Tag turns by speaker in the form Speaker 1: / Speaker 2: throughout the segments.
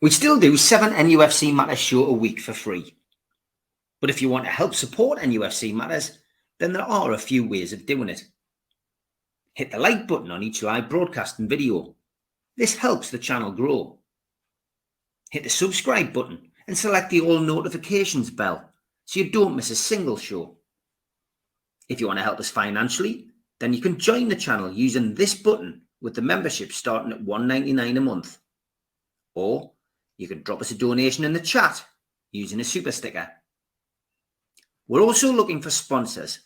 Speaker 1: We still do 7 NUFC Matters show a week for free. But if you want to help support NUFC Matters, then there are a few ways of doing it. Hit the like button on each live broadcast and video. This helps the channel grow. Hit the subscribe button and select the all notifications bell so you don't miss a single show. If you want to help us financially, then you can join the channel using this button with the membership starting at $1.99 a month. Or you can drop us a donation in the chat using a super sticker. We're also looking for sponsors.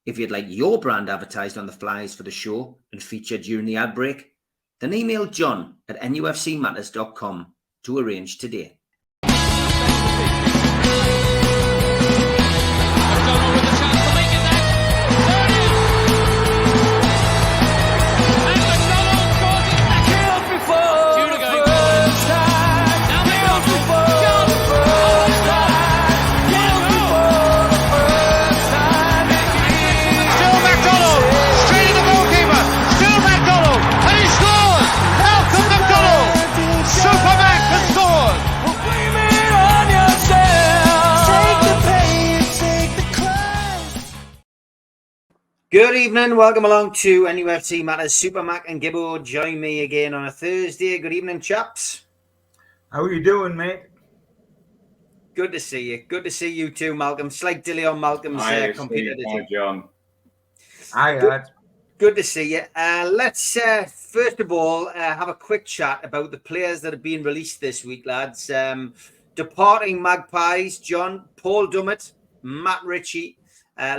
Speaker 1: If you'd like your brand advertised on the flyers for the show and featured during the ad break, then email john@nufcmatters.com to arrange today. Good evening, welcome along to NUFC Matters. Supermac and Gibbo join me again on a Thursday. Good evening, chaps.
Speaker 2: How are you doing, mate?
Speaker 1: Good to see you. Good to see you too, Malcolm. Slight delay on Malcolm's computer.
Speaker 3: Hi, John.
Speaker 2: Hi, lad.
Speaker 1: Good to see you. Let's first of all have a quick chat about the players that have been released this week, lads. Departing Magpies, John, Paul Dummett, Matt Ritchie,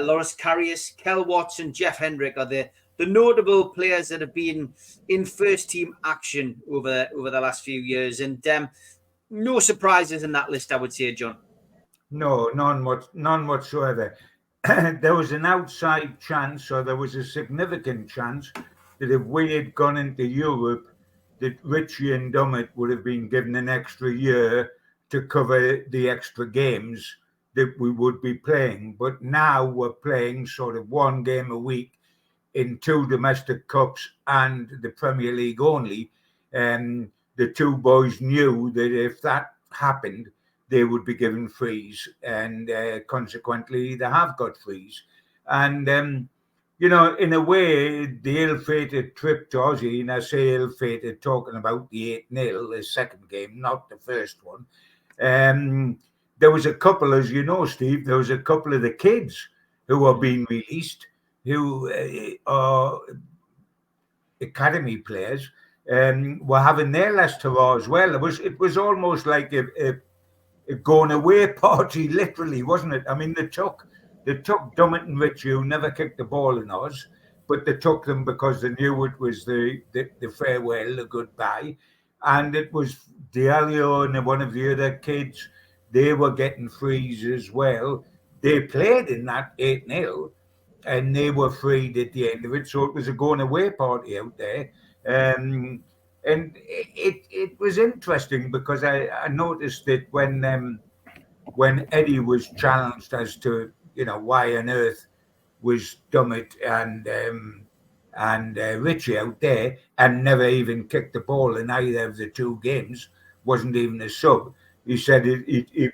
Speaker 1: Loris Karius, Kel Watson, Jeff Hendrick are the notable players that have been in first team action over the last few years, and no surprises in that list, I would say, John.
Speaker 2: No, none whatsoever. There was an outside chance, or there was a significant chance, that if we had gone into Europe, that Ritchie and Dummett would have been given an extra year to cover the extra games that we would be playing. But now we're playing sort of one game a week in 2 domestic cups and the Premier League only. And the 2 boys knew that if that happened, they would be given frees, and consequently they have got frees. And in a way, the ill-fated trip to Aussie, and I say ill-fated talking about the 8-0, the second game, not the first one. There was a couple, as you know, Steve, there was a couple of the kids who are being released, who are academy players, were having their last hurrah as well. It was almost like a going away party, literally, wasn't it? I mean, they took Dummett and Ritchie, who never kicked the ball in Oz, but they took them because they knew it was the farewell, the goodbye. And it was Diallo and one of the other kids. They were getting frees as well. They played in that 8-0 and they were freed at the end of it. So it was a going away party out there. And it was interesting because I noticed that when Eddie was challenged as to, why on earth was Dummett and Ritchie out there and never even kicked the ball in either of the 2 games, wasn't even a sub. He said he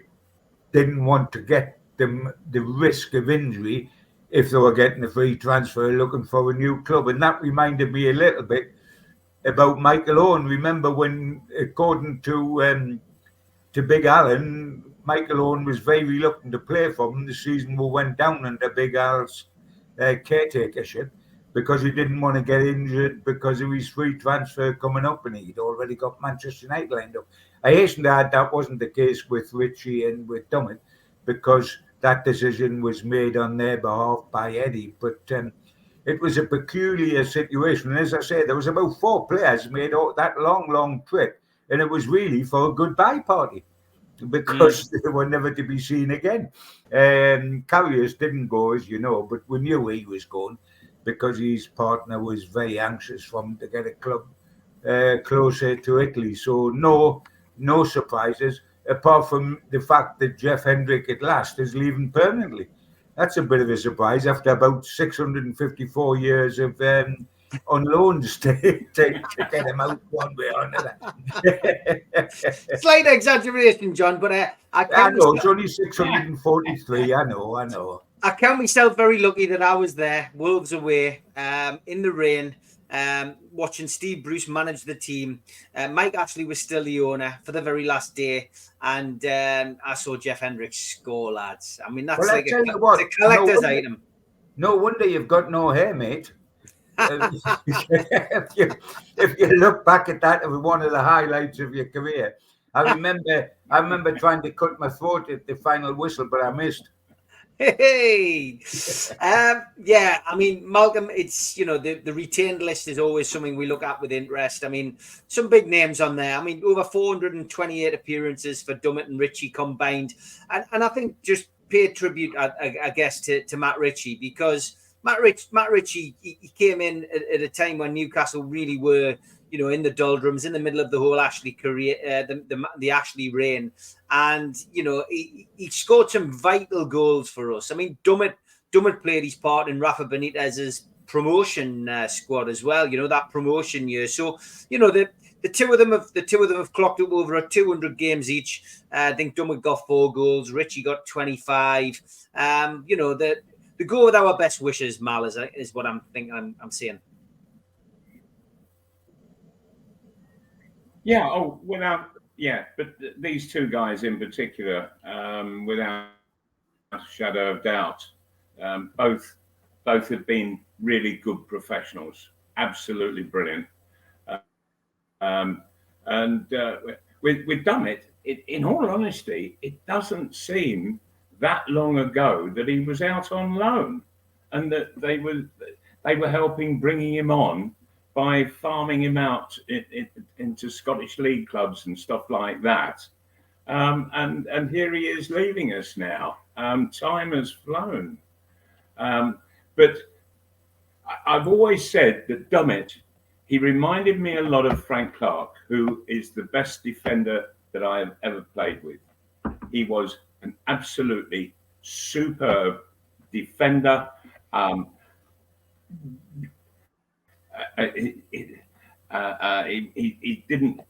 Speaker 2: didn't want to get them the risk of injury if they were getting a free transfer looking for a new club. And that reminded me a little bit about Michael Owen. Remember when, according to Big Alan, Michael Owen was very reluctant to play for him the season we went down under Big Al's caretakership, because he didn't want to get injured because of his free transfer coming up, and he'd already got Manchester United lined up. I hasten to add that wasn't the case with Ritchie and with Dummett, because that decision was made on their behalf by Eddie. But it was a peculiar situation. And as I say, there was about 4 players made that long trip, and it was really for a goodbye party, because they were never to be seen again. Karius didn't go, as you know, but we knew he was going because his partner was very anxious for him to get a club closer to Italy. So no surprises, apart from the fact that Jeff Hendrick at last is leaving permanently. That's a bit of a surprise after about 654 years of on loans to get him out one way or another.
Speaker 1: Slight exaggeration, John, but I
Speaker 2: I know, it's only 643. I know.
Speaker 1: I count myself very lucky that I was there, Wolves away, in the rain, watching Steve Bruce manage the team. Mike Ashley was still the owner for the very last day, and I saw Jeff Hendricks score, lads. I mean, that's like a collector's item.
Speaker 2: No wonder you've got no hair, mate. if you look back at that, it was one of the highlights of your career. I remember trying to cut my throat at the final whistle, but I missed.
Speaker 1: Hey, yeah, I mean, Malcolm, it's, you know, the retained list is always something we look at with interest. I mean, some big names on there. I mean, over 428 appearances for Dummett and Ritchie combined. And I think just pay tribute, I guess, to Matt Ritchie, because Matt Ritchie, he came in at a time when Newcastle really were, you know, in the doldrums, in the middle of the whole Ashley career, the Ashley reign. And, you know, he scored some vital goals for us. I mean, Dummett played his part in Rafa Benitez's promotion squad as well, you know, that promotion year. So, you know, the two of them have clocked up over 200 games each. I think Dummett got 4 goals, Ritchie got 25. You know, the go with our best wishes, Mal, is what I'm saying.
Speaker 3: Yeah. Oh, but these two guys in particular, without a shadow of doubt, both have been really good professionals, absolutely brilliant. And with Dummett, in all honesty, it doesn't seem that long ago that he was out on loan, and that they were helping bringing him on by farming him out into Scottish League clubs and stuff like that. And here he is leaving us now. Time has flown. But I've always said that Dummett, he reminded me a lot of Frank Clark, who is the best defender that I have ever played with. He was an absolutely superb defender. He didn't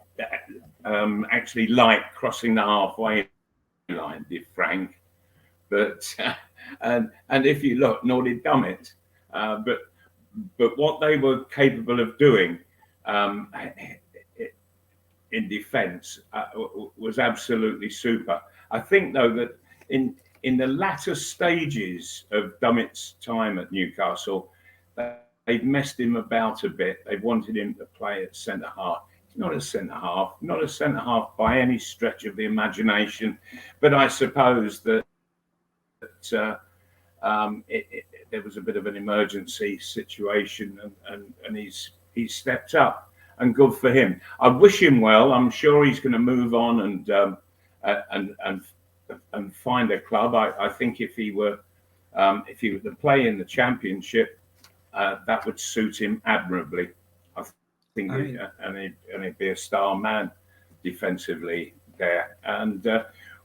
Speaker 3: actually like crossing the halfway line, did Frank? But and if you look, nor did Dummett. But what they were capable of doing in defence was absolutely super. I think, though, that in the latter stages of Dummett's time at Newcastle, they've messed him about a bit. They wanted him to play at centre half. He's not a centre half by any stretch of the imagination. But I suppose that there was a bit of an emergency situation, and he's stepped up, and good for him. I wish him well. I'm sure he's going to move on and find a club. I think if he were to play in the Championship, that would suit him admirably. I think, and he'd be a star man defensively there. And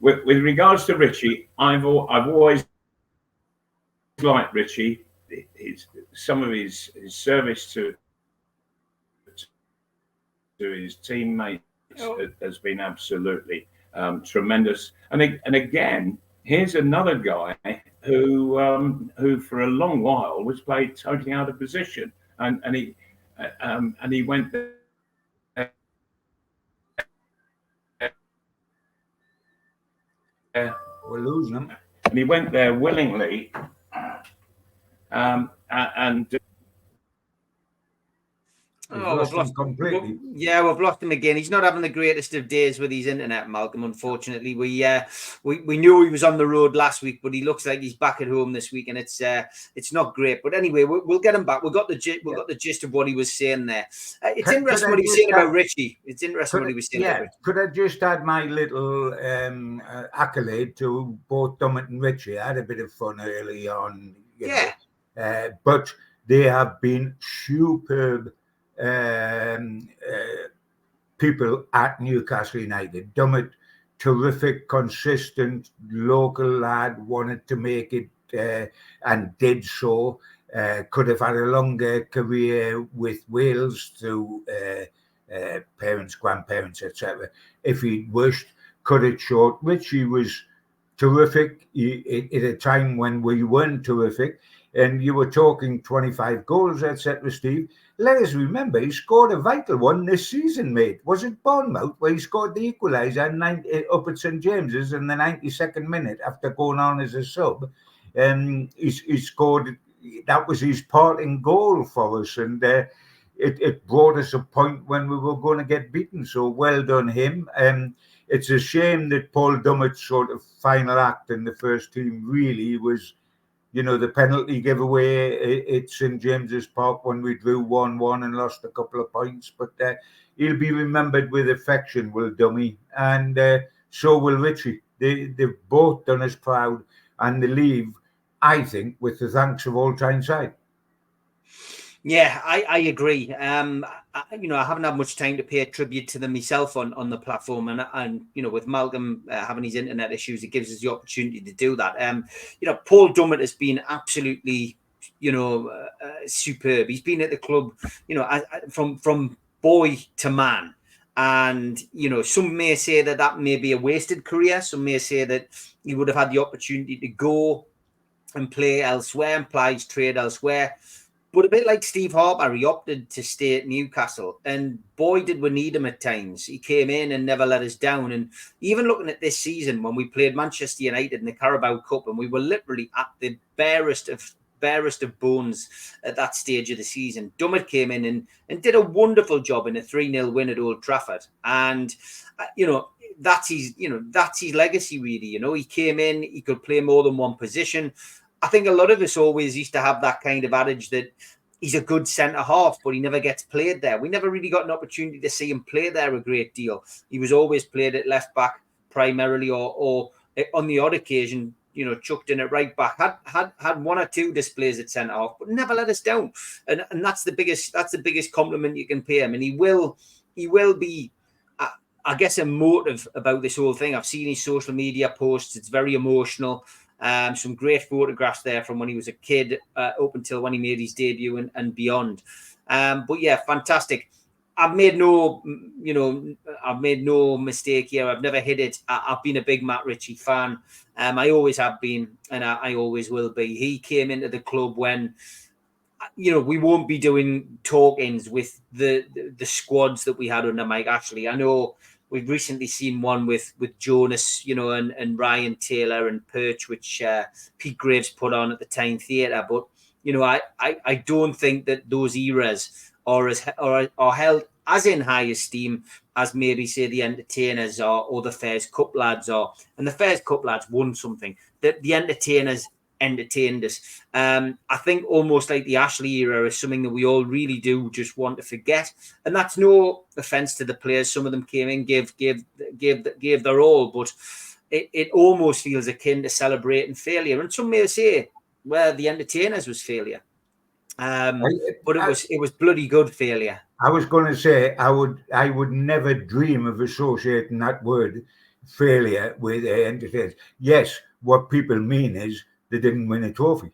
Speaker 3: with regards to Ritchie, I've always liked Ritchie. Some of his service to his teammates has been absolutely tremendous. And again, here's another guy who for a long while was played totally out of position, and he went there.
Speaker 2: We're losing him.
Speaker 3: And he went there willingly, and
Speaker 2: we've lost him completely.
Speaker 1: Yeah, we've lost him again. He's not having the greatest of days with his internet, Malcolm. Unfortunately, we knew he was on the road last week, but he looks like he's back at home this week, and it's not great. But anyway, we'll get him back. We've got the gist of what he was saying there. It's interesting what he was saying about Ritchie. It's interesting what he was saying.
Speaker 2: Yeah, could I just add my little accolade to both Dummett and Ritchie? I had a bit of fun early on, you know, but they have been superb people at Newcastle United. Dummett, terrific, consistent, local lad, wanted to make it and did so. could have had a longer career with Wales through parents, grandparents, etc. If he'd wished, cut it short. Ritchie was terrific at a time when we weren't terrific. And you were talking 25 goals, etc., Steve. Let us remember, he scored a vital one this season, mate. Was it Bournemouth where he scored the equaliser up at St James's in the 92nd minute after going on as a sub? He scored, that was his parting goal for us. And it brought us a point when we were going to get beaten. So well done him. It's a shame that Paul Dummett's sort of final act in the first team really was, the penalty giveaway at St James's Park when we drew 1-1 and lost a couple of points. But he'll be remembered with affection, will Dummy, and so will Ritchie. They've both done us proud, and they leave, I think, with the thanks of all Tyneside.
Speaker 1: Yeah, I agree. I haven't had much time to pay a tribute to them myself on the platform, and with Malcolm having his internet issues, it gives us the opportunity to do that. Paul Dummett has been absolutely, superb. He's been at the club, from boy to man. And, some may say that may be a wasted career. Some may say that he would have had the opportunity to go and play elsewhere and ply his trade elsewhere. But a bit like Steve Harper, he opted to stay at Newcastle. And boy, did we need him at times. He came in and never let us down. And even looking at this season, when we played Manchester United in the Carabao Cup, and we were literally at the barest of bones at that stage of the season, Dummett came in and did a wonderful job in a 3-0 win at Old Trafford. And, that's his legacy, really. He came in, he could play more than one position. I think a lot of us always used to have that kind of adage that he's a good centre-half, but he never gets played there. We never really got an opportunity to see him play there a great deal. He was always played at left-back primarily, or on the odd occasion, chucked in at right-back. Had one or two displays at centre-half, but never let us down. And that's the biggest compliment you can pay him. And he will be, I guess, emotive about this whole thing. I've seen his social media posts. It's very emotional. Some great photographs there from when he was a kid up until when he made his debut and beyond. But yeah, fantastic. I've made no mistake here. I've never hid it. I've been a big Matt Ritchie fan. I always have been, and I always will be. He came into the club when, we won't be doing talk-ins with the squads that we had under Mike Ashley. I know we've recently seen one with Jonas, and Ryan Taylor and Perch, which Pete Graves put on at the Tyne Theatre. But, I don't think that those eras are held as in high esteem as maybe, say, the Entertainers or the Fairs Cup lads are. And the Fairs Cup lads won something. The Entertainers entertained us. I think almost like the Ashley era is something that we all really do just want to forget. And that's no offense to the players. Some of them came in, gave their all, but it almost feels akin to celebrating failure. And some may say, well, the Entertainers was failure. But it was bloody good failure.
Speaker 2: I was going to say I would never dream of associating that word failure with Entertainers. Yes, what people mean is they didn't win a trophy.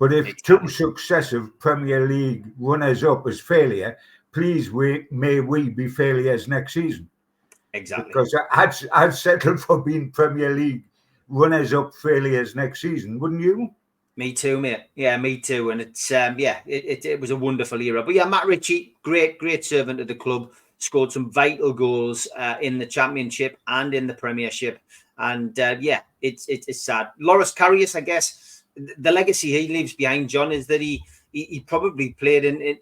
Speaker 2: But if two successive Premier League runners-up is failure, please may we be failures next season.
Speaker 1: Exactly.
Speaker 2: Because I'd settle for being Premier League runners-up failures next season, wouldn't you?
Speaker 1: Me too, mate. Yeah, me too. And it's it was a wonderful era. But yeah, Matt Ritchie, great servant of the club, scored some vital goals in the Championship and in the Premiership. And it's sad. Loris Karius, I guess, the legacy he leaves behind, John, is that he probably played in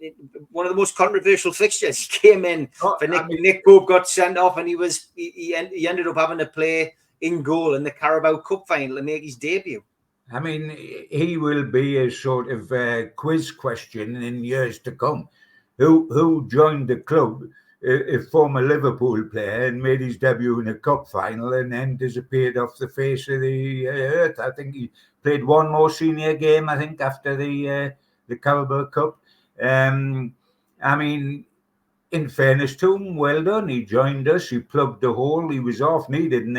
Speaker 1: one of the most controversial fixtures. He came in for Nick Pope got sent off, and he ended up having to play in goal in the Carabao Cup final to make his debut.
Speaker 2: I mean, he will be a sort of quiz question in years to come. Who joined the club, a former Liverpool player, and made his debut in a cup final and then disappeared off the face of the earth? I think he played one more senior game, I think, after the Carabao Cup. I mean, in fairness to him, well done. He joined us. He plugged the hole. He was off needed in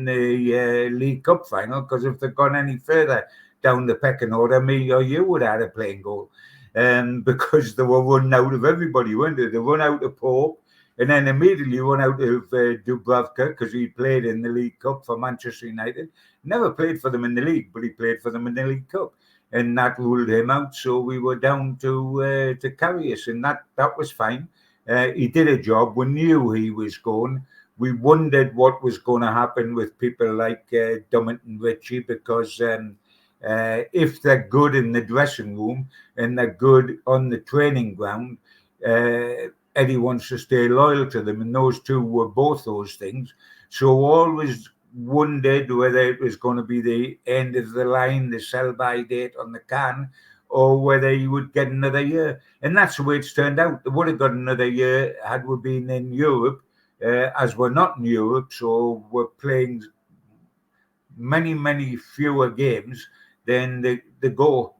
Speaker 2: the League Cup final, because if they'd gone any further, down the pecking order, me or you would have had a playing goal. Because they were running out of everybody, weren't they? They run out of Pope, and then immediately run out of Dubravka, because he played in the League Cup for Manchester United. Never played for them in the league, but he played for them in the League Cup, and that ruled him out. So we were down to Karius, and that was fine. He did a job. We knew he was going. We wondered what was going to happen with people like Dummett and Ritchie, because if they're good in the dressing room and they're good on the training ground, Eddie wants to stay loyal to them, and those two were both those things. So always wondered whether it was going to be the end of the line, the sell-by date on the can, or whether he would get another year. And that's the way it's turned out. They would have got another year had we been in Europe, as we're not in Europe, so we're playing many, many fewer games than they go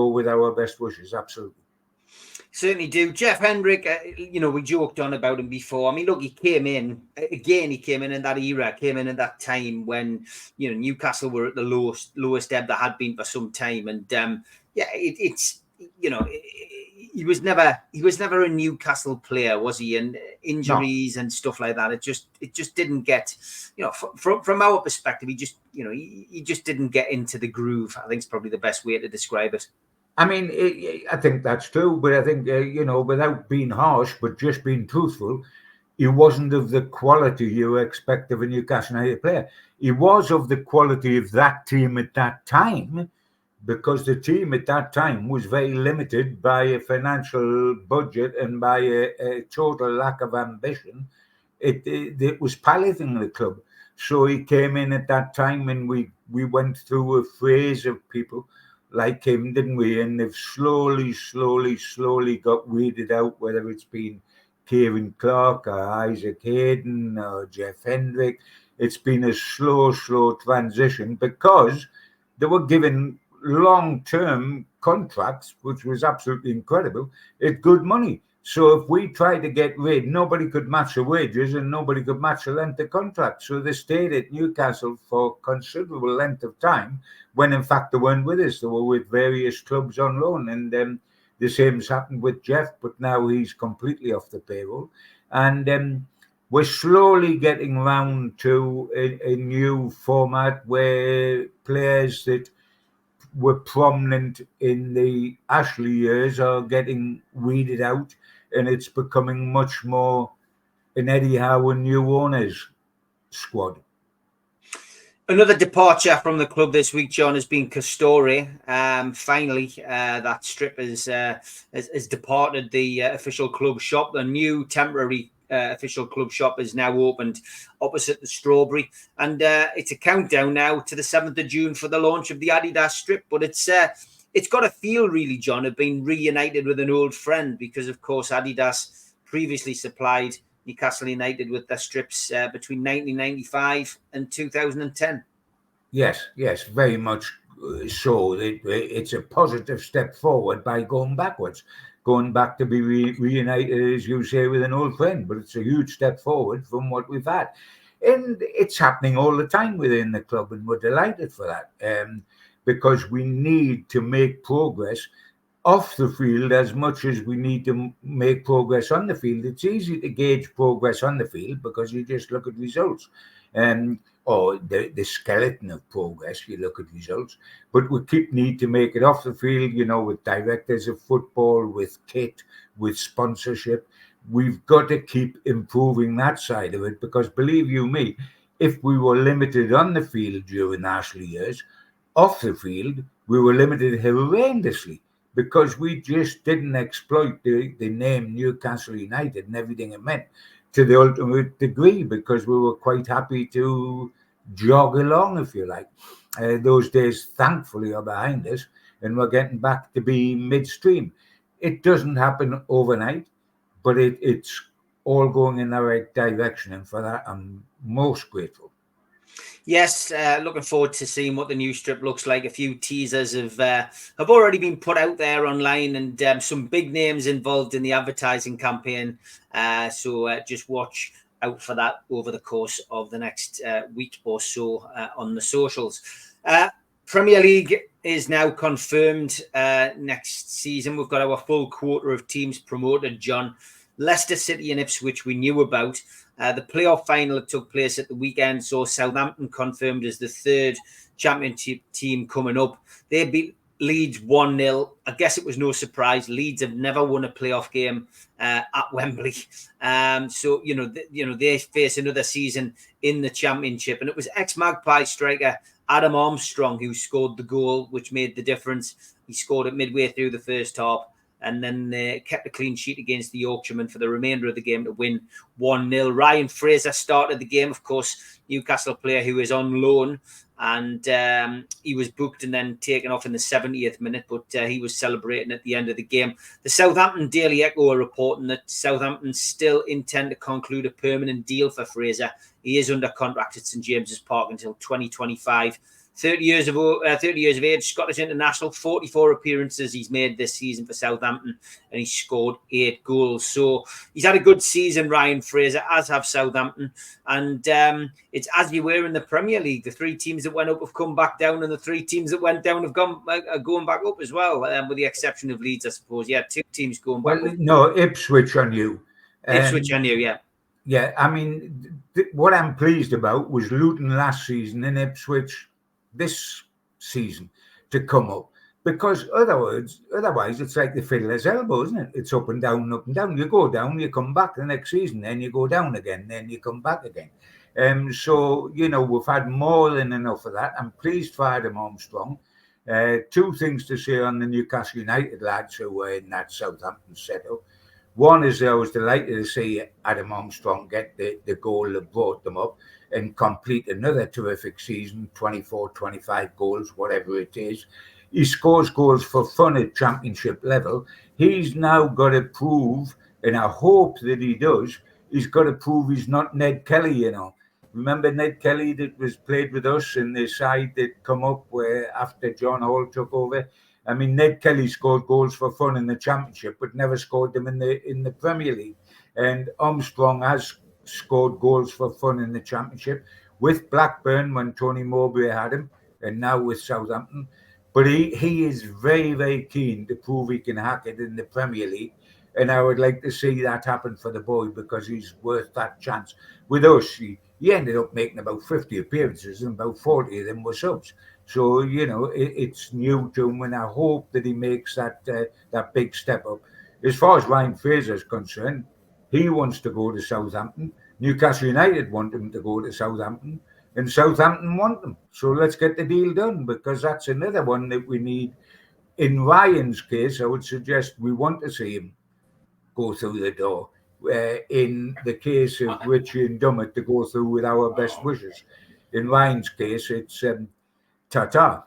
Speaker 2: with our best wishes. Absolutely.
Speaker 1: Certainly do. Jeff Hendrick, we joked on about him before. I mean, look, he came in in that era, came in at that time when, Newcastle were at the lowest ebb there had been for some time. And he was never a Newcastle player, was he? And injuries and stuff like that. It just didn't get, from our perspective, he just didn't get into the groove. I think it's probably the best way to describe it.
Speaker 2: I mean, I think that's true, but I think, without being harsh, but just being truthful, he wasn't of the quality you expect of a Newcastle United player. He was of the quality of that team at that time, because the team at that time was very limited by a financial budget and by a total lack of ambition. It was palliating the club. So he came in at that time, and we went through a phase of people like him, didn't we? And they've slowly got weeded out, whether it's been Kieran Clark or Isaac Hayden or Jeff Hendrick. It's been a slow transition, because they were given long-term contracts, which was absolutely incredible, at good money. So if we tried to get rid, nobody could match the wages and nobody could match the length of contract. So they stayed at Newcastle for considerable length of time, when in fact they weren't with us. They were with various clubs on loan. And the same's happened with Jeff, but now he's completely off the payroll. And we're slowly getting round to a new format where players that were prominent in the Ashley years are getting weeded out, and it's becoming much more an Eddie Howe and new owners squad.
Speaker 1: Another departure from the club this week, John, has been Castore. Finally, that strip has departed the official club shop. The new temporary official club shop is now opened opposite the Strawberry, and it's a countdown now to the 7th of June for the launch of the Adidas strip. But it's got a feel, really, John, of being reunited with an old friend, because of course Adidas previously supplied Newcastle United with their strips between 1995 and 2010.
Speaker 2: Yes, very much so. It's a positive step forward by going backwards, going back to be reunited, as you say, with an old friend. But it's a huge step forward from what we've had. And it's happening all the time within the club, and we're delighted for that, because we need to make progress off the field as much as we need to make progress on the field. It's easy to gauge progress on the field because you just look at results, or the skeleton of progress. You look at results, but we need to make it off the field, with directors of football, with kit, with sponsorship. We've got to keep improving that side of it, because believe you me, if we were limited on the field during the Ashley years, off the field, we were limited horrendously, because we just didn't exploit the name Newcastle United and everything it meant to the ultimate degree, because we were quite happy to jog along, if you like. Those days, thankfully, are behind us, and we're getting back to be midstream. It doesn't happen overnight, but it's all going in the right direction, and for that, I'm most grateful.
Speaker 1: Yes, looking forward to seeing what the new strip looks like. A few teasers have already been put out there online, and some big names involved in the advertising campaign. So just watch out for that over the course of the next week or so on the socials. Premier League is now confirmed next season. We've got our full quarter of teams promoted, John. Leicester City and Ipswich we knew about. The playoff final that took place at the weekend saw Southampton confirmed as the third championship team coming up. They beat Leeds 1-0. I guess it was no surprise. Leeds have never won a playoff game at Wembley. So, they face another season in the championship. And it was ex-Magpie striker Adam Armstrong who scored the goal, which made the difference. He scored it midway through the first half and then kept a clean sheet against the Yorkshiremen for the remainder of the game to win 1-0. Ryan Fraser started the game, of course, Newcastle player who is on loan. And he was booked and then taken off in the 70th minute, but he was celebrating at the end of the game. The Southampton Daily Echo are reporting that Southampton still intend to conclude a permanent deal for Fraser. He is under contract at St James's Park until 2025. 30 years of age, Scottish international, 44 appearances he's made this season for Southampton, and he scored 8 goals. So he's had a good season, Ryan Fraser, as have Southampton. And it's as you were in the Premier League. The 3 teams that went up have come back down, and the 3 teams that went down have are going back up as well, with the exception of Leeds, I suppose. Yeah, 2 teams going back up.
Speaker 2: No, Ipswich I knew.
Speaker 1: Ipswich I knew, yeah.
Speaker 2: Yeah, I mean, what I'm pleased about was Luton last season and Ipswich this season to come up, because otherwise it's like the fiddler's elbow, isn't it? It's up and down, up and down. You go down, you come back the next season, then you go down again, then you come back again. So we've had more than enough of that. I'm pleased for Adam Armstrong. 2 things to say on the Newcastle United lads who were in that Southampton setup. One is I was delighted to see Adam Armstrong get the goal that brought them up and complete another terrific season, 24, 25 goals, whatever it is. He scores goals for fun at championship level. He's now got to prove, and I hope that he does, he's got to prove he's not Ned Kelly, Remember Ned Kelly that was played with us in the side that come up where after John Hall took over? I mean, Ned Kelly scored goals for fun in the championship, but never scored them in the Premier League. And Armstrong has scored goals for fun in the championship with Blackburn when Tony Mowbray had him, and now with Southampton. But he is very, very keen to prove he can hack it in the Premier League. And I would like to see that happen for the boy, because he's worth that chance. With us, he ended up making about 50 appearances and about 40 of them were subs. So, it's new to him, and I hope that he makes that big step up. As far as Ryan Fraser is concerned, he wants to go to Southampton. Newcastle United want him to go to Southampton, and Southampton want him. So let's get the deal done, because that's another one that we need. In Ryan's case, I would suggest we want to see him go through the door. In the case of Ritchie and Dummett, to go through with our best wishes. In Ryan's case, it's ta-ta.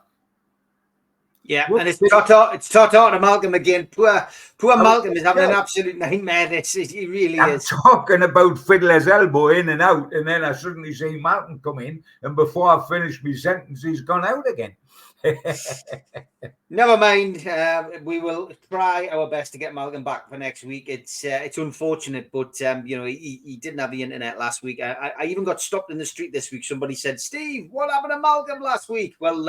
Speaker 1: Yeah, and it's ta-ta to Malcolm again. Poor Malcolm is having an absolute nightmare. He really is.
Speaker 2: I'm talking about fiddler's elbow in and out, and then I suddenly see Malcolm come in, and before I finish my sentence, he's gone out again.
Speaker 1: Never mind. We will try our best to get Malcolm back for next week. It's unfortunate, but he didn't have the internet last week. I even got stopped in the street this week. Somebody said, "Steve, what happened to Malcolm last week?" Well,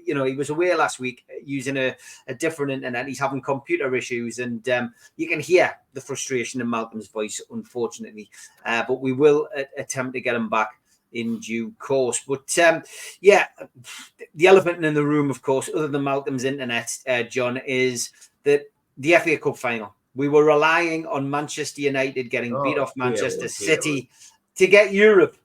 Speaker 1: he was away last week using a different internet. He's having computer issues, and you can hear the frustration in Malcolm's voice, unfortunately. But we will attempt to get him back in due course. But the elephant in the room, of course, other than Malcolm's internet, John, is that the FA Cup final. We were relying on Manchester United getting beat off Manchester City to get Europe.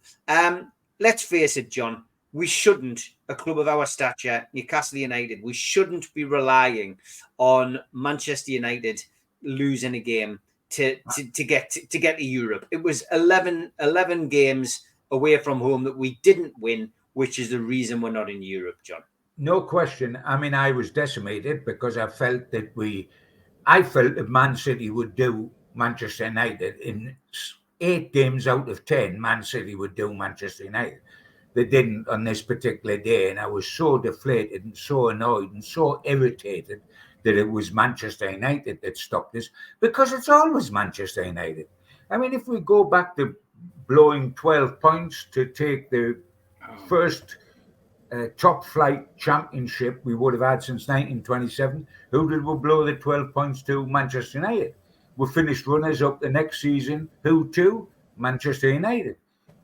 Speaker 1: Let's face it, John, we shouldn't, a club of our stature, Newcastle United, we shouldn't be relying on Manchester United losing a game to get to Europe. It was 11 games away from home that we didn't win, which is the reason we're not in Europe, John.
Speaker 2: No question. I mean, I was decimated because I felt that Man City would do Manchester United in 8 games out of 10. Man City would do Manchester United. They didn't on this particular day, and I was so deflated and so annoyed and so irritated that it was Manchester United that stopped us, because it's always Manchester United. I mean, if we go back to blowing 12 points to take the first top flight championship we would have had since 1927. Who did we blow the 12 points to? Manchester United. We finished runners up the next season. Who to? Manchester United.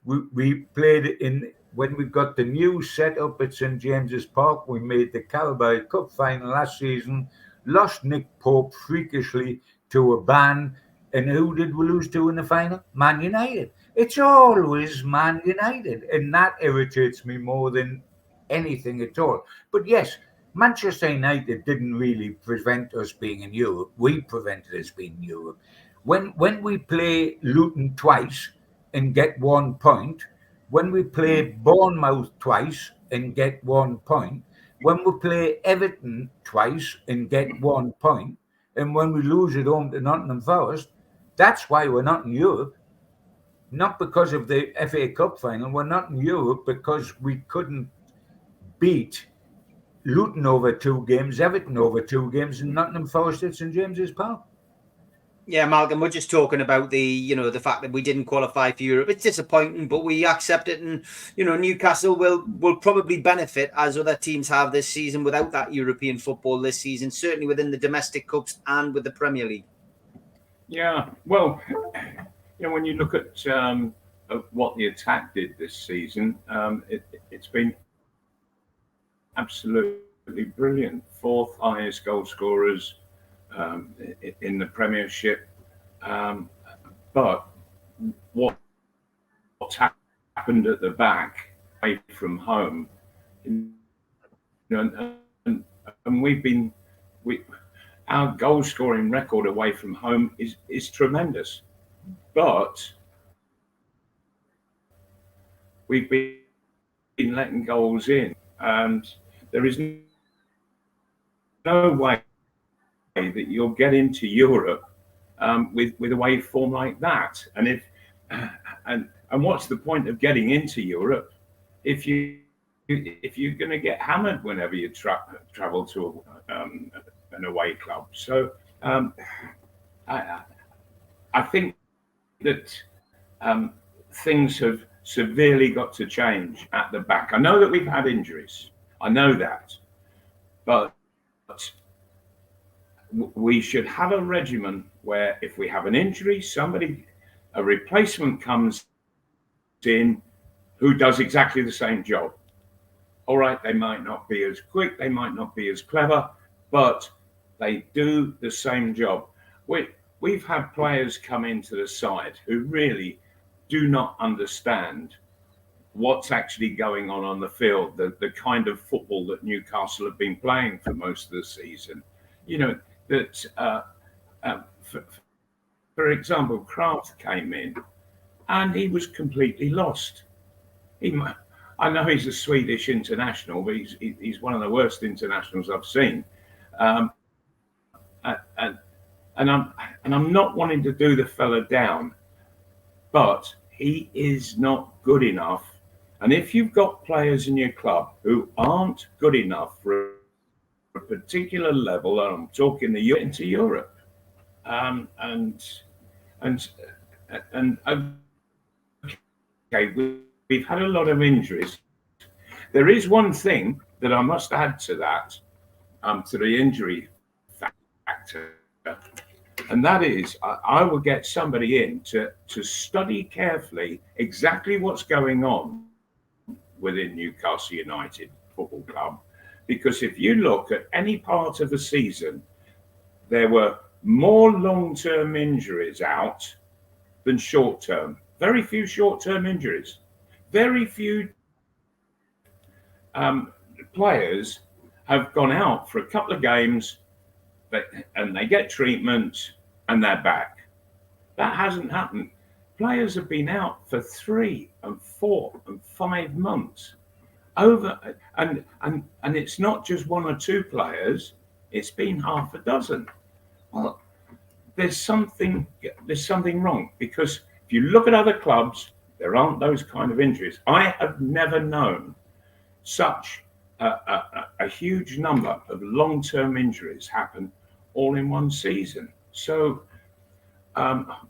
Speaker 2: We played in, when we got the new setup at St James's Park, we made the Carabao Cup final last season, lost Nick Pope freakishly to a ban, and who did we lose to in the final? Man United. It's always Man United, and that irritates me more than anything at all. But yes, Manchester United didn't really prevent us being in Europe. We prevented us being in Europe. When we play Luton twice and get 1 point, when we play Bournemouth twice and get 1 point, when we play Everton twice and get 1 point, and when we lose at home to Nottingham Forest, that's why we're not in Europe. Not because of the FA Cup final. We're not in Europe because we couldn't beat Luton over 2 games, Everton over 2 games, and Nottingham Forest at St James's Park.
Speaker 1: Yeah, Malcolm, we're just talking about the fact that we didn't qualify for Europe. It's disappointing, but we accept it. And, Newcastle will probably benefit, as other teams have this season, without that European football this season, certainly within the domestic cups and with the Premier League.
Speaker 3: Yeah, well, when you look at what the attack did this season, it's been absolutely brilliant. 4th highest goal scorers in the Premiership. But what's happened at the back, away from home, and our goal scoring record away from home is tremendous. But we've been letting goals in, and there is no way that you'll get into Europe with a wave form like that. And and what's the point of getting into Europe if you're going to get hammered whenever you travel to an away club? So I think that things have severely got to change at the back. I know that we've had injuries. I know that, but we should have a regimen where if we have an injury, a replacement comes in who does exactly the same job. All right, they might not be as quick, they might not be as clever, but they do the same job. We've had players come into the side who really do not understand what's actually going on the field, the kind of football that Newcastle have been playing for most of the season. For example, Kraft came in and he was completely lost. I know he's a Swedish international, but he's one of the worst internationals I've seen. And I'm not wanting to do the fella down, but he is not good enough. And if you've got players in your club who aren't good enough for a particular level, and I'm talking into Europe, okay, we've had a lot of injuries. There is one thing that I must add to that, to the injury factor, and that is I will get somebody in to study carefully exactly what's going on within Newcastle United Football Club. Because if you look at any part of the season, there were more long-term injuries out than short-term. Very few short-term injuries. Very few players have gone out for a couple of games and they get treatment and they're back. That hasn't happened. Players have been out for 3 and 4 and 5 months. And it's not just 1 or 2 players, it's been half a dozen. Well, there's something wrong, because if you look at other clubs, there aren't those kind of injuries. I have never known such a huge number of long-term injuries happen all in one season. So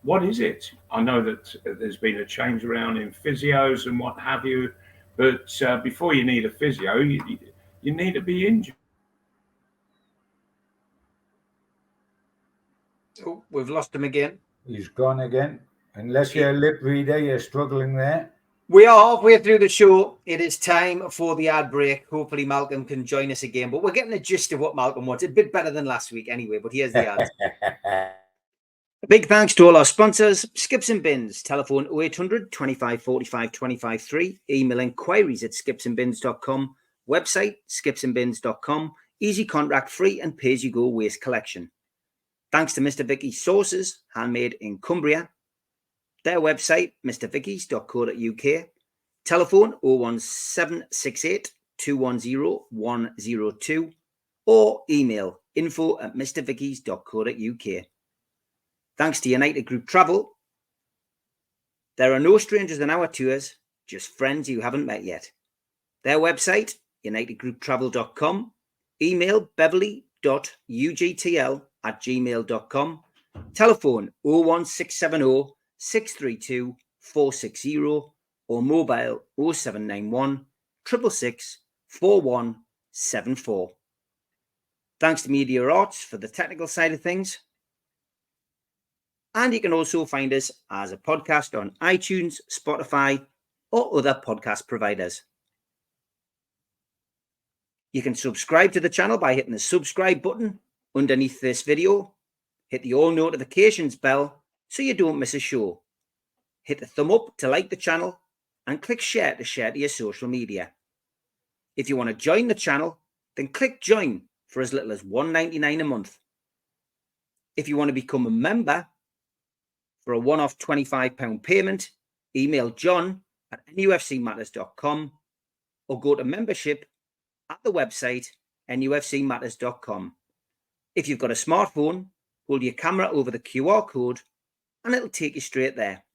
Speaker 3: what is it? I know that there's been a change around in physios and what have you, But before you need a physio, you need to be injured.
Speaker 1: Oh, we've lost him again.
Speaker 2: He's gone again. Unless you're a lip reader, you're struggling there.
Speaker 1: We are halfway through the show. It is time for the ad break. Hopefully Malcolm can join us again, but we're getting the gist of what Malcolm wants. A bit better than last week anyway, but here's the ads. A big thanks to all our sponsors, Skips and Bins, telephone 0800 25 45 25 3, email inquiries at skipsandbins.com, website skipsandbins.com, easy contract free and pay-as-you-go waste collection. Thanks to Mr. Vicky's Sauces, handmade in Cumbria. Their website, mrvickies.co.uk, telephone 01768 210 102, or email info@mrvickies.co.uk. Thanks to United Group Travel. There are no strangers on our tours, just friends you haven't met yet. Their website, unitedgrouptravel.com, email beverly.ugtl@gmail.com, telephone 01670 632 460, or mobile 0791 666 4174. Thanks to Media Arts for the technical side of things. And you can also find us as a podcast on iTunes, Spotify, or other podcast providers. You can subscribe to the channel by hitting the subscribe button underneath this video. Hit the all notifications bell so you don't miss a show. Hit the thumb up to like the channel and click share to your social media. If you want to join the channel, then click join for as little as $1.99 a month. If you want to become a member for a one-off £25 payment, email john@nufcmatters.com or go to membership at the website nufcmatters.com. If you've got a smartphone, hold your camera over the QR code and it'll take you straight there.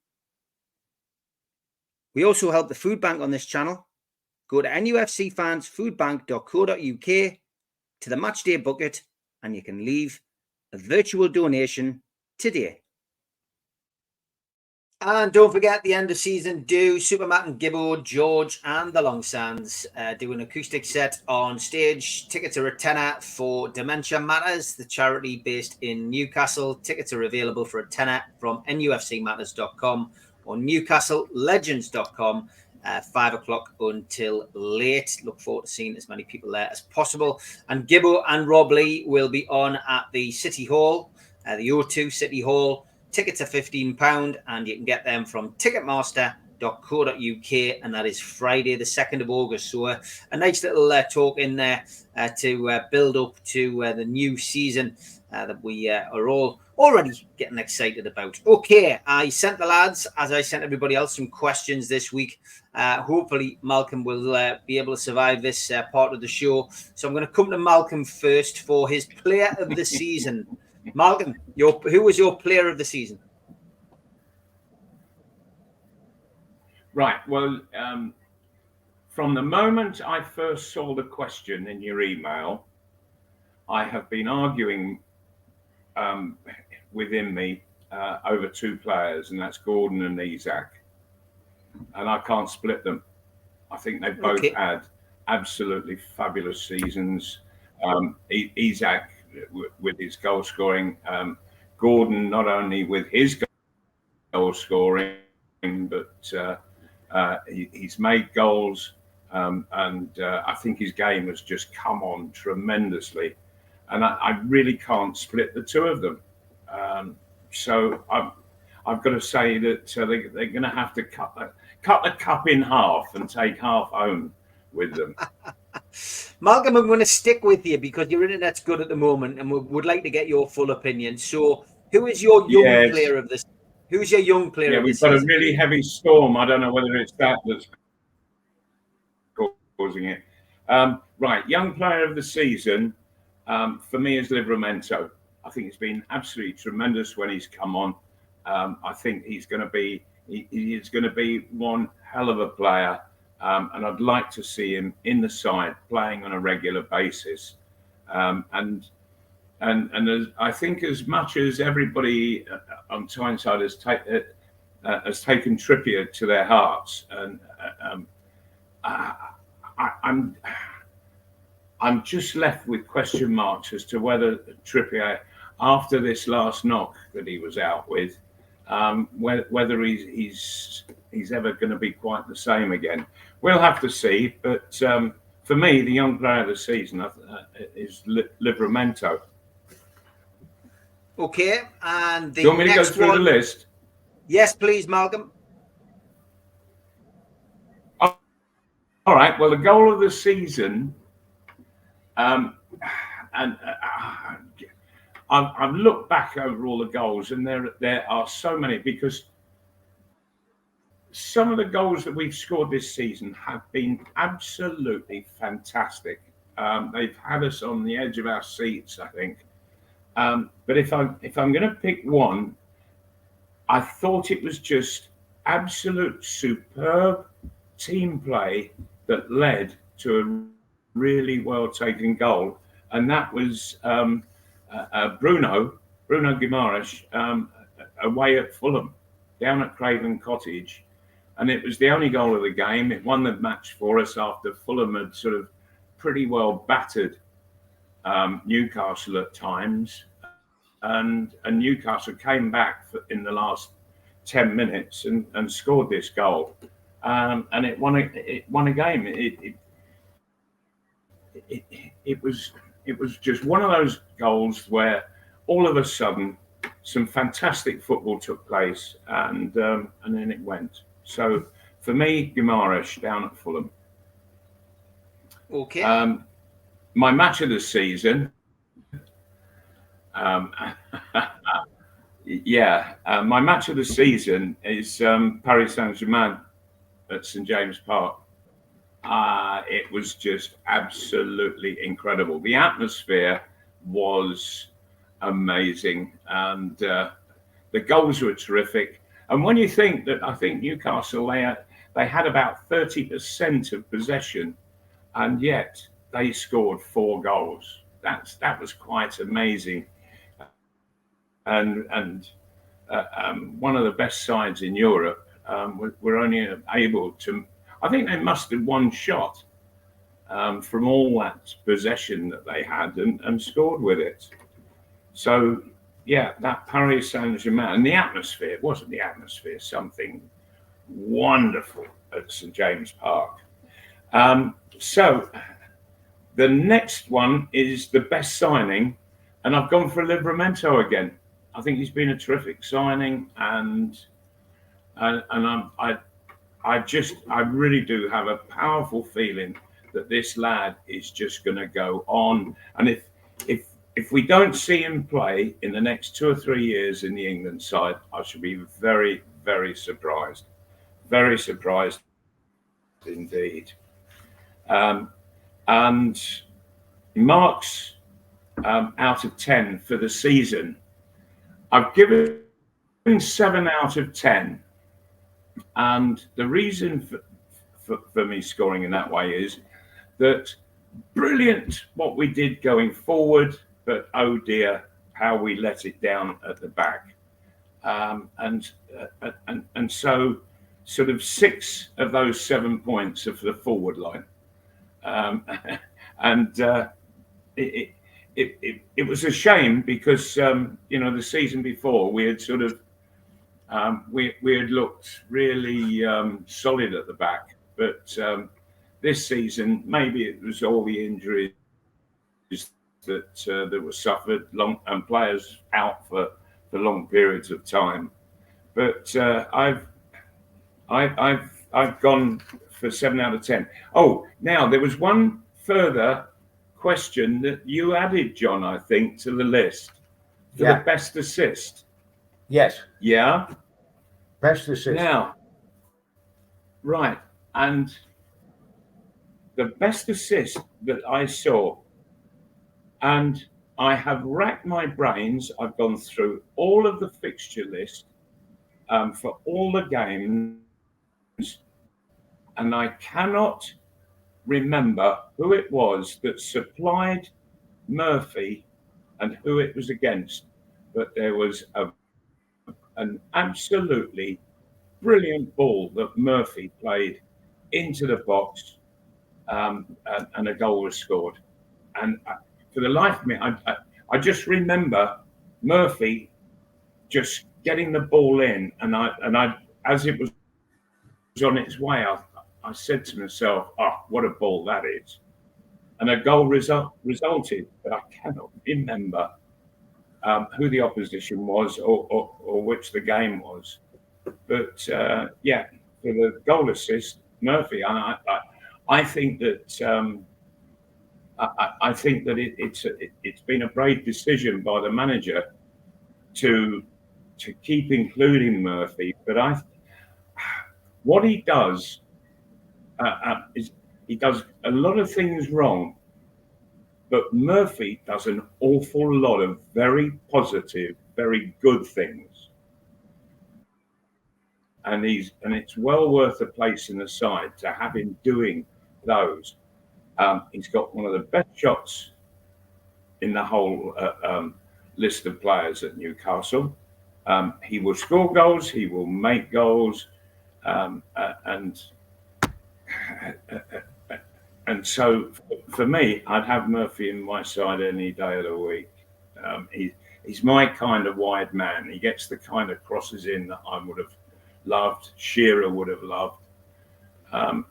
Speaker 1: We also help the food bank on this channel. Go to nufcfansfoodbank.co.uk to the matchday bucket and you can leave a virtual donation today. And don't forget the end of season do. Supermac and Gibbo, George and the Longsands do an acoustic set on stage. Tickets are a tenner for Dementia Matters, the charity based in Newcastle. Tickets are available for a tenner from nufcmatters.com or newcastlelegends.com. 5 o'clock until late. Look forward to seeing as many people there as possible. And Gibbo and Rob Lee will be on at the City Hall, the O2 City Hall. Tickets are £15 and you can get them from ticketmaster.co.uk, and that is Friday the 2nd of August. So a nice little talk in there to build up to the new season that we are all already getting excited about. Okay, I sent the lads, as I sent everybody else, some questions this week. Hopefully Malcolm will be able to survive this part of the show. So I'm going to come to Malcolm first for his player of the season. Malcolm, who was your player of the season?
Speaker 3: Right. Well, from the moment I first saw the question in your email, I have been arguing within me over two players, and that's Gordon and Isak. And I can't split them. I think they both had absolutely fabulous seasons. Isak with his goal scoring, Gordon not only with his goal scoring, but he's made goals, and I think his game has just come on tremendously, and I really can't split the two of them. So I've got to say that they're going to have to cut the cup in half and take half home with them.
Speaker 1: Malcolm, I'm going to stick with you because your internet's good at the moment, and we would like to get your full opinion. So, who is your young player of this? Who's your young player?
Speaker 3: Yeah, we've got a really heavy storm. I don't know whether it's that's causing it. Right, young player of the season for me is Livramento. I think it's been absolutely tremendous when he's come on. I think he's going to be one hell of a player. And I'd like to see him in the side playing on a regular basis. And as, I think as much as everybody on Tyneside has taken Trippier to their hearts, and I'm just left with question marks as to whether Trippier, after this last knock that he was out with, whether he's ever going to be quite the same again. We'll have to see. But for me, the young player of the season is Livramento.
Speaker 1: Okay, and the
Speaker 3: Do you want me to go
Speaker 1: next
Speaker 3: through
Speaker 1: one,
Speaker 3: the list?
Speaker 1: Yes, please, Malcolm.
Speaker 3: All right. Well, the goal of the season, and I've looked back over all the goals, and there are so many, because some of the goals that we've scored this season have been absolutely fantastic. They've had us on the edge of our seats, I think. But if I'm going to pick one, I thought it was just absolute superb team play that led to a really well taken goal, and that was Bruno Guimaraes away at Fulham, down at Craven Cottage, and it was the only goal of the game. It won the match for us after Fulham had sort of pretty well battered Newcastle at times, and Newcastle came back in the last 10 minutes and scored this goal, and it won a game. It was just one of those goals where all of a sudden some fantastic football took place, and then it went. So for me, Guimaraes down at Fulham.
Speaker 1: Okay.
Speaker 3: My match of the season. My match of the season is Paris Saint-Germain at St James Park. It was just absolutely incredible. The atmosphere was amazing, and the goals were terrific. And when you think that, I think Newcastle, they had about 30% of possession, and yet they scored 4 goals. That was quite amazing. And one of the best sides in Europe were only able to, I think they mustered 1 shot from all that possession that they had, and scored with it. So, yeah, that Paris Saint-Germain, and the atmosphere, wasn't the atmosphere something wonderful at St James Park? So the next one is the best signing, and I've gone for Livramento again. I think he's been a terrific signing, and I really do have a powerful feeling that this lad is just going to go on. And if we don't see him play in the next 2 or 3 years in the England side, I should be very, very surprised. Very surprised indeed. And marks out of 10 for the season, I've given 7 out of 10. And the reason for me scoring in that way is that brilliant what we did going forward, but oh dear, how we let it down at the back. And so sort of 6 of those 7 points are for the forward line. It was a shame because the season before we had sort of we had looked really solid at the back, but this season maybe it was all the injuries that were suffered, and players out for long periods of time. But I've gone for 7 out of 10. Oh, now there was one further question that you added, John, I think, to the list for the best assist.
Speaker 2: Yes.
Speaker 3: Yeah.
Speaker 2: Best assist.
Speaker 3: Now, right, and the best assist that I saw, and I have racked my brains. I've gone through all of the fixture list for all the games, and I cannot remember who it was that supplied Murphy and who it was against, but there was an absolutely brilliant ball that Murphy played into the box, and a goal was scored. And for the life of me, I just remember Murphy just getting the ball in, and I as it was on its way, I said to myself, "Oh, what a ball that is!" And a goal resulted, but I cannot remember who the opposition was or which the game was. But yeah, for the goal assist, Murphy, and I think that I think that it's been a brave decision by the manager to keep including Murphy. But what he does is he does a lot of things wrong, but Murphy does an awful lot of very positive, very good things. And it's well worth a place in the side to have him doing those. He's got one of the best shots in the whole list of players at Newcastle. He will score goals, he will make goals, and so for me, I'd have Murphy in my side any day of the week. He's my kind of wide man. He gets the kind of crosses in that I would have loved, Shearer would have loved.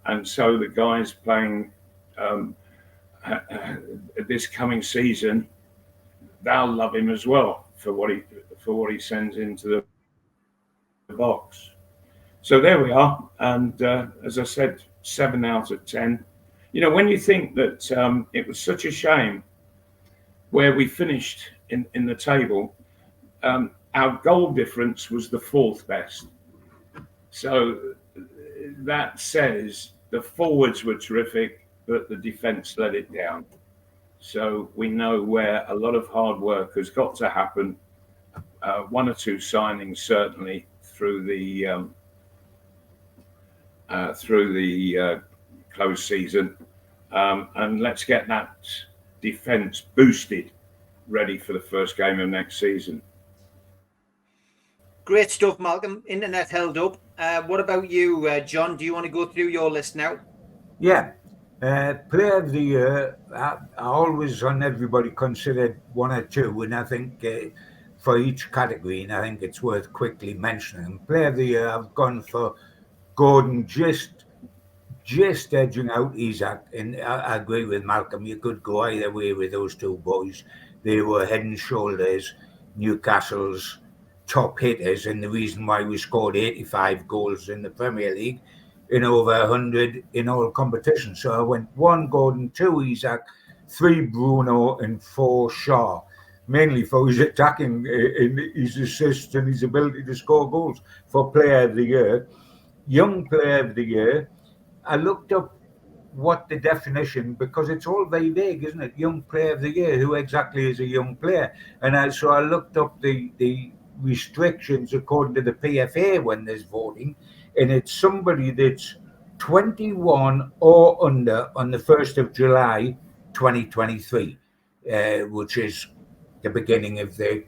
Speaker 3: And so the guys playing this coming season, they'll love him as well for what he sends into the box. So there we are. And as I said, 7 out of 10. You know, when you think that it was such a shame where we finished in the table, our goal difference was the 4th best. So that says the forwards were terrific, but the defence let it down. So we know where a lot of hard work has got to happen. 1 or 2 signings certainly through the close season, and let's get that defence boosted, ready for the first game of next season.
Speaker 1: Great stuff, Malcolm. Internet held up. What about you, John? Do you want to go through your list now?
Speaker 2: Yeah. Player of the year, I always on everybody considered 1 or 2, and I think for each category, and I think it's worth quickly mentioning them. Player of the year, I've gone for Gordon, just edging out Isaac, and I agree with Malcolm. You could go either way with those 2 boys. They were head and shoulders Newcastle's top hitters, and the reason why we scored 85 goals in the Premier League in over 100 in all competitions. So I went 1 Gordon, 2 Isaac, 3 Bruno, and 4 Shaw, mainly for his attacking, his assists, and his ability to score goals. For Player of the Year, Young Player of the Year, I looked up what the definition, because it's all very vague, isn't it? Young Player of the Year, who exactly is a young player? And so I looked up the restrictions according to the PFA when there's voting, and it's somebody that's 21 or under on the 1st of July 2023, which is the beginning of the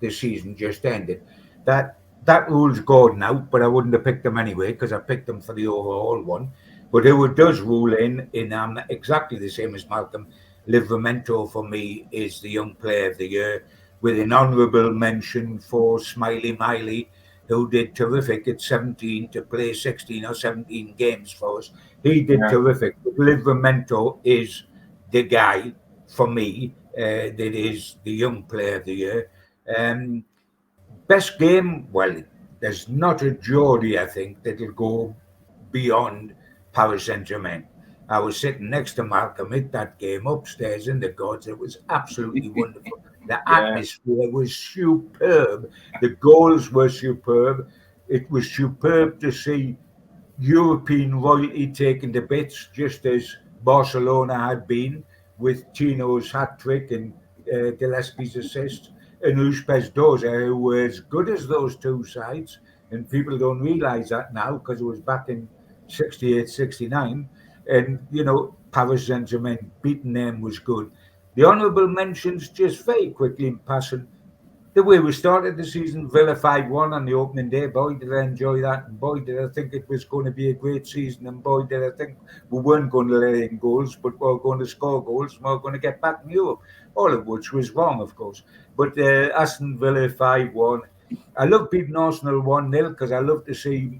Speaker 2: season just ended. That rules Gordon out, but I wouldn't have picked him anyway because I picked him for the overall one. But who it does rule in exactly the same as Malcolm, Livramento for me is the Young Player of the Year, with an honourable mention for Smiley Miley, who did terrific at 17 to play 16 or 17 games for us. He did terrific. Livramento is the guy for me that is the Young Player of the Year. Best game, well, there's not a Geordie, I think, that'll go beyond Paris Saint-Germain. I was sitting next to Malcolm at that game upstairs in the gods. It was absolutely wonderful. The atmosphere was superb. The goals were superb. It was superb to see European royalty taken to bits, just as Barcelona had been with Tino's hat-trick and Gillespie's assist, and Uspes Doza, who were as good as those 2 sides. And people don't realise that now because it was back in 68, 69. And, you know, Paris Saint-Germain beating them was good. The honourable mentions, just very quickly in passing, The way we started the season, Villa 5-1 on the opening day, boy, did I enjoy that. And boy, did I think it was going to be a great season. And boy, did I think we weren't going to let in goals, but we were going to score goals and we were going to get back in Europe. All of which was wrong, of course. But Aston Villa 5-1. I love beating Arsenal 1-0 because I love to see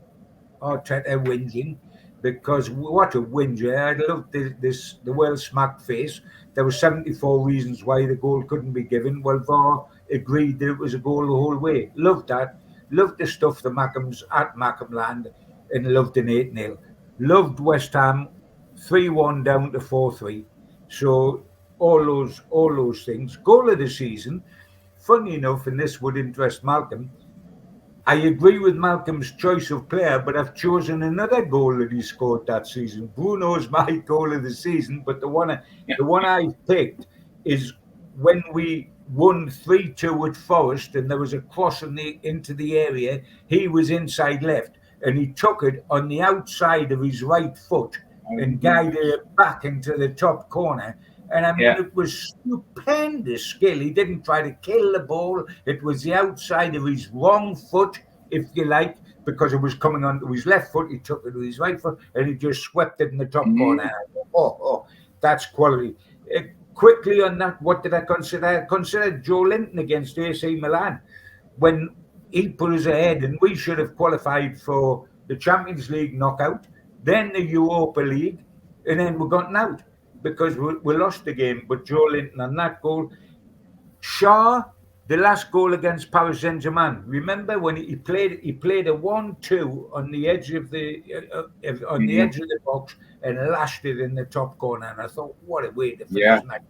Speaker 2: Arteta whinging, because what a whinger. I loved the well-smacked face. There were 74 reasons why the goal couldn't be given. Well, VAR agreed that it was a goal the whole way. Loved that. Loved the stuff the Mackems at Mackemland, and loved an 8-0. Loved West Ham 3-1 down to 4-3. So all those things. Goal of the season, funny enough, and this would interest Malcolm, I agree with Malcolm's choice of player, but I've chosen another goal that he scored that season. Bruno's my goal of the season, but the one I picked is when we won 3-2 at Forest and there was a cross into the area. He was inside left and he took it on the outside of his right foot and guided it back into the top corner. And I mean, it was stupendous skill. He didn't try to kill the ball. It was the outside of his wrong foot, if you like, because it was coming onto his left foot. He took it to his right foot and he just swept it in the top corner. Oh, that's quality. Quickly on that, what did I consider? I considered Joe Linton against AC Milan when he put us ahead, and we should have qualified for the Champions League knockout, then the Europa League, and then we got out because we lost the game. But Joe Linton on that goal. Shaw, the last goal against Paris Saint-Germain. Remember when he played a 1-2 on the edge of the edge of the box and lashed it in the top corner. And I thought, what a way to finish that.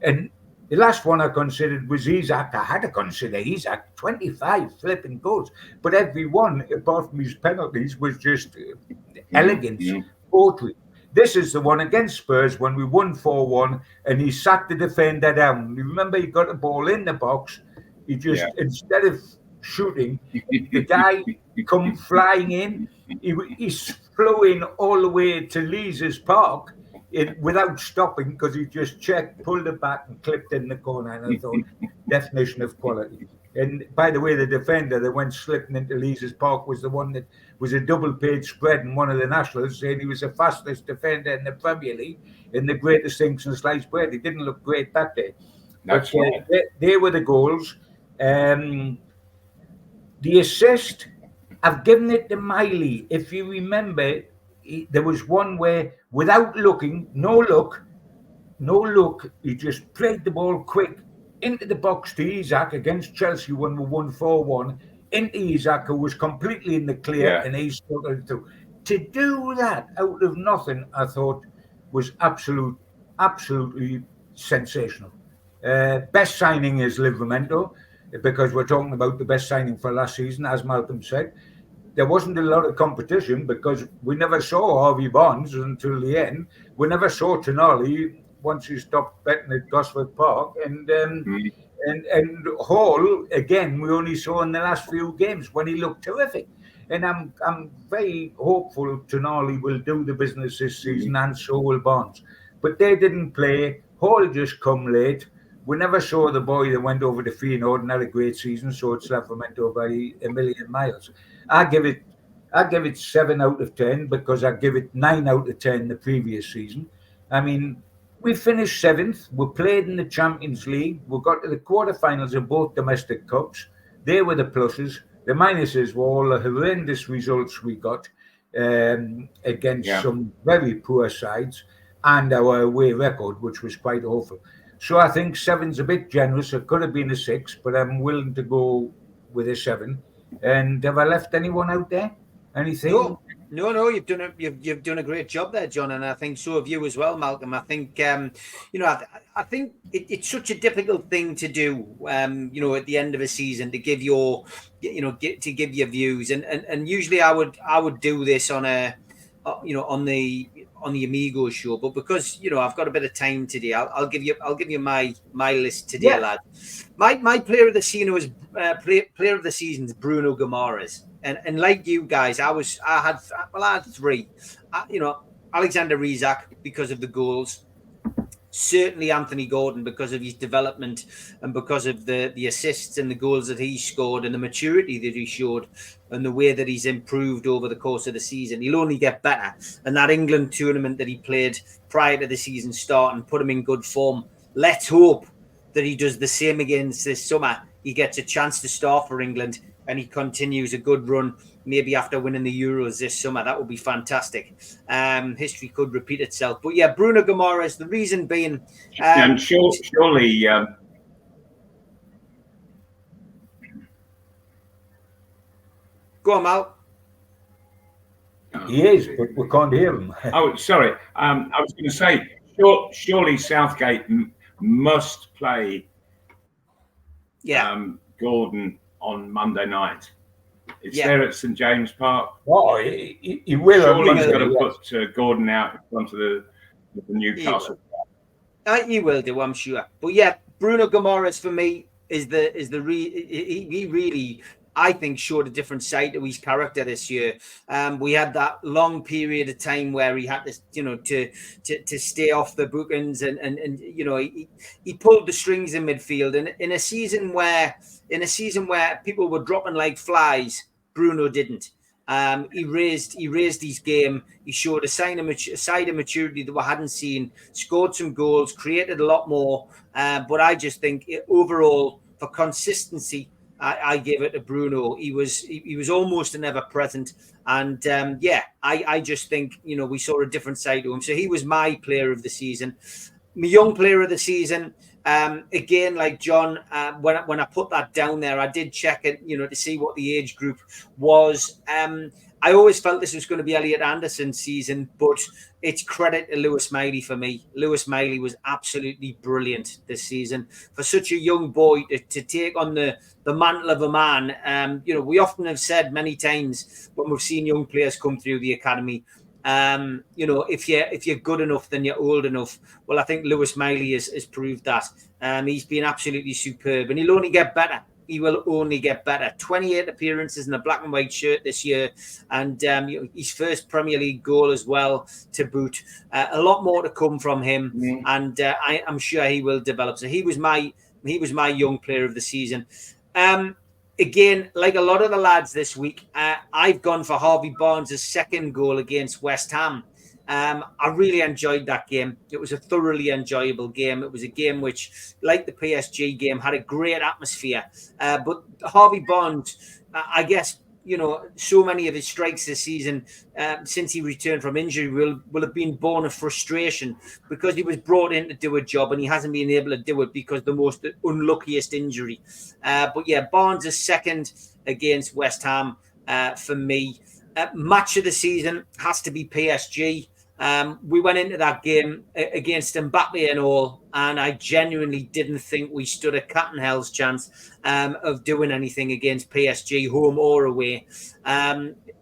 Speaker 2: And the last one I considered was Isak. I had to consider Isak, 25 flipping goals, but every one, apart from his penalties, was just elegance, poetry. This is the one against Spurs when we won 4-1 and he sat the defender down. You remember he got the ball in the box. He just, instead of shooting, the guy come flying in. He flew in all the way to Lees's Park without stopping because he just checked, pulled it back and clipped in the corner. And I thought, definition of quality. And by the way, the defender that went slipping into Lees's Park was the one that was a double-page spread in one of the Nationals, saying he was the fastest defender in the Premier League and the greatest thing since sliced bread. He didn't look great that day.
Speaker 3: That's right.
Speaker 2: They were the goals. The assist, I've given it to Miley. If you remember, there was one where, without looking, no look, he just played the ball quick into the box to Isak against Chelsea when we won 4-1, into Isak, who was completely in the clear, and he struggled it through. To do that out of nothing, I thought, was absolutely sensational. Best signing is Livramento, because we're talking about the best signing for last season, as Malcolm said. There wasn't a lot of competition because we never saw Harvey Barnes until the end. We never saw Tonali once he stopped betting at Gosford Park, and Hall again we only saw in the last few games when he looked terrific. And I'm very hopeful Tonali will do the business this season, and so will Barnes. But they didn't play. Hall just come late. We never saw the boy that went over to Feyenoord and had a great season, so it's Livramento by a million miles. I give it 7 out of 10 because I give it 9 out of 10 the previous season. I mean, we finished 7th. We played in the Champions League. We got to the quarterfinals of both domestic cups. They were the pluses. The minuses were all the horrendous results we got against some very poor sides, and our away record, which was quite awful. So I think 7's a bit generous. It could have been a 6, but I'm willing to go with a 7. And have I left anyone out there? Anything?
Speaker 1: No, you've done a great job there, John, and I think so have you as well, Malcolm. I think I think it's such a difficult thing to do, at the end of a season to give your views, and usually I would do this on a on the Amigos show, but because I've got a bit of time today, I'll give you my list today, lad. My player of the season was player of the season is Bruno Guimaraes. And like you guys, I had 3. Alexander Isak because of the goals. certainly Anthony Gordon, because of his development and because of the assists and the goals that he scored and the maturity that he showed and the way that he's improved over the course of the season. He'll only get better. And that England tournament that he played prior to the season start and put him in good form. Let's hope that he does the same again this summer. He gets a chance to start for England and he continues a good run, maybe after winning the Euros this summer. That would be fantastic. History could repeat itself. But yeah, Bruno Guimaraes, the reason being...
Speaker 3: and surely...
Speaker 1: Go on, Mal.
Speaker 2: He is, but we can't hear him.
Speaker 3: Oh, sorry. I was going to say, surely Southgate must play Gordon on Monday night. It's there at St James Park.
Speaker 2: Oh, he will.
Speaker 3: Surely he's got to put Gordon out in front of the Newcastle.
Speaker 1: He will do, I'm sure. But yeah, Bruno Guimaraes for me he really, I think, showed a different side to his character this year. We had that long period of time where he had this, to stay off the bookings and he pulled the strings in midfield. And in a season where people were dropping like flies, Bruno didn't. He raised his game. He showed a side of maturity that we hadn't seen. Scored some goals, created a lot more. But I just think overall, for consistency, I gave it to Bruno. He was almost an ever present, and I just think we saw a different side to him. So he was my player of the season, my young player of the season. Again, like John, when I put that down there, I did check it, to see what the age group was. I always felt this was going to be Elliot Anderson's season, but it's credit to Lewis Miley for me. Lewis Miley was absolutely brilliant this season. For such a young boy to take on the mantle of a man, we often have said many times when we've seen young players come through the academy, if you're good enough, then you're old enough. Well, I think Lewis Miley has proved that. He's been absolutely superb, and he'll only get better. He will only get better. 28 appearances in a black and white shirt this year, and his first Premier League goal as well to boot. A lot more to come from him, and I'm sure he will develop. So he was my young player of the season. Again, like a lot of the lads this week, I've gone for Harvey Barnes' second goal against West Ham. I really enjoyed that game. It was a thoroughly enjoyable game. It was a game which, like the PSG game, had a great atmosphere. But Harvey Barnes, I guess, so many of his strikes this season, since he returned from injury, will have been born of frustration because he was brought in to do a job and he hasn't been able to do it because the most unluckiest injury. But yeah, Barnes' second against West Ham for me. Match of the season has to be PSG. We went into that game against Mbappe and all, and I genuinely didn't think we stood a cat and hell's chance of doing anything against PSG, home or away.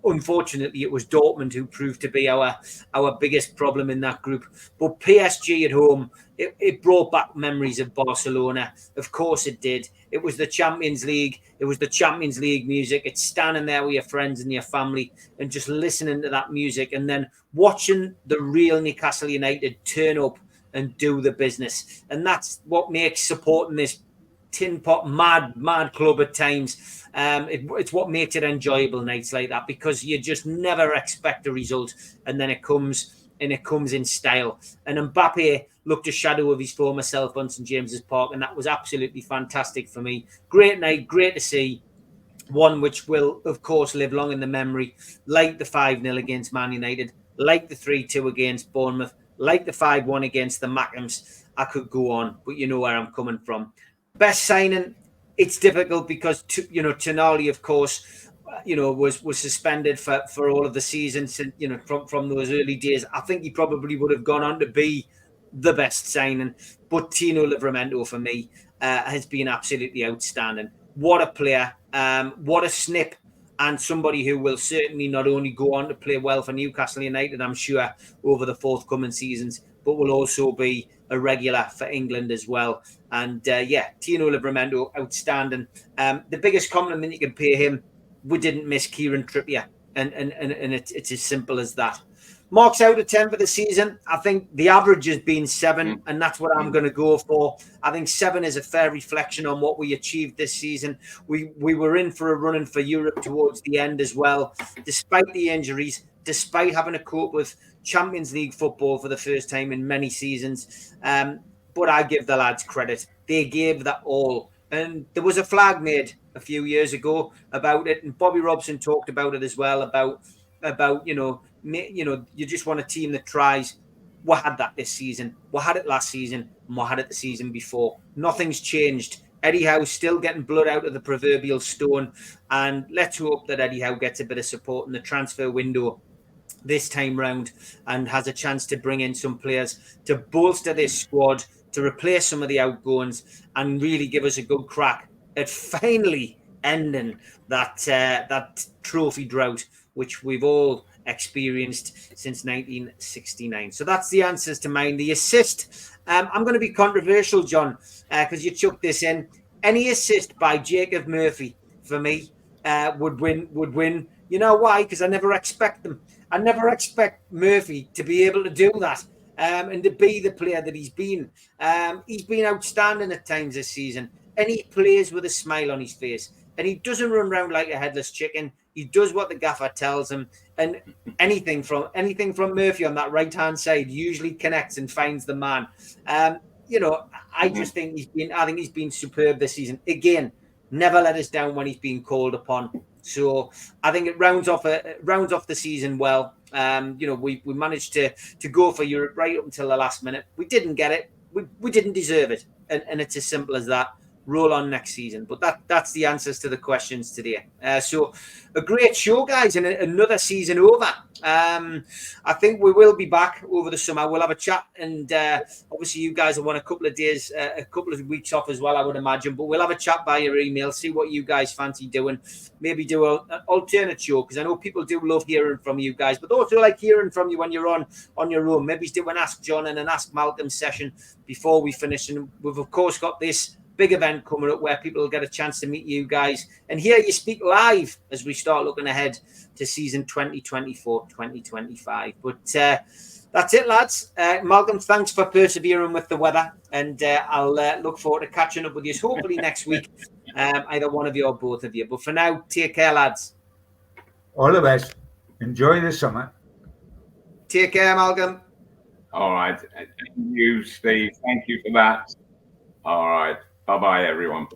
Speaker 1: Unfortunately, it was Dortmund who proved to be our biggest problem in that group. But PSG at home, it brought back memories of Barcelona. Of course it did. It was the Champions League. It was the Champions League music. It's standing there with your friends and your family and just listening to that music and then watching the real Newcastle United turn up and do the business. And that's what makes supporting this tin pot mad club at times. It's what makes it enjoyable nights like that, because you just never expect a result and then it comes in style. And Mbappe looked a shadow of his former self on St James's Park, and that was absolutely fantastic for me. Great night, great to see. One which will, of course, live long in the memory, like the 5-0 against Man United, like the 3-2 against Bournemouth, like the 5-1 against the Mackhams. I could go on, but you know where I'm coming from. Best signing, it's difficult because, Tonali, of course, was suspended for all of the season, from those early days. I think he probably would have gone on to be the best signing. But Tino Livramento, for me, has been absolutely outstanding. What a player, what a snip, and somebody who will certainly not only go on to play well for Newcastle United, I'm sure, over the forthcoming seasons, but will also be a regular for England as well. And Tino Livramento, outstanding. The biggest compliment you can pay him, we didn't miss Kieran Trippier, and it's as simple as that. Marks out of 10 for the season. I think the average has been 7, and that's what I'm going to go for. I think 7 is a fair reflection on what we achieved this season. We were in for a run-in for Europe towards the end as well, despite the injuries, despite having to cope with Champions League football for the first time in many seasons. But I give the lads credit. They gave that all. And there was a flag made a few years ago about it, and Bobby Robson talked about it as well, about you just want a team that tries. We had that this season. We had it last season, and we had it the season before. Nothing's changed. Eddie Howe's still getting blood out of the proverbial stone, and let's hope that Eddie Howe gets a bit of support in the transfer window this time round and has a chance to bring in some players to bolster this squad, to replace some of the outgoings, and really give us a good crack at finally ending that trophy drought which we've all experienced since 1969. So that's the answers to mine. The assist, I'm going to be controversial, John, because you chucked this in. Any assist by Jacob Murphy for me would win. You know why? Because I never expect them. I never expect Murphy to be able to do that and to be the player that he's been. He's been outstanding at times this season, and he plays with a smile on his face, and he doesn't run around like a headless chicken. He does what the gaffer tells him, and anything from Murphy on that right-hand side usually connects and finds the man. I just think he's been superb this season. Again, never let us down when he's been called upon. So I think it rounds off the season well. We managed to go for Europe right up until the last minute. We didn't get it. We didn't deserve it, and it's as simple as that. Roll on next season. But that's the answers to the questions today. So a great show, guys, and another season over. I think we will be back over the summer. We'll have a chat, and obviously you guys will want a couple of days, a couple of weeks off as well, I would imagine. But we'll have a chat by your email, see what you guys fancy doing. Maybe do an alternate show, because I know people do love hearing from you guys, but also like hearing from you when you're on your own. Maybe do an Ask John and an Ask Malcolm session before we finish. And we've of course got this big event coming up where people will get a chance to meet you guys and hear you speak live as we start looking ahead to season 2024-2025. But that's it, lads. Malcolm, thanks for persevering with the weather, and I'll look forward to catching up with you hopefully next week, either one of you or both of you. But for now, take care, lads.
Speaker 2: All the best. Enjoy the summer.
Speaker 1: Take care, Malcolm.
Speaker 3: All right. Thank you, Steve. Thank you for that. All right. Bye-bye, everyone.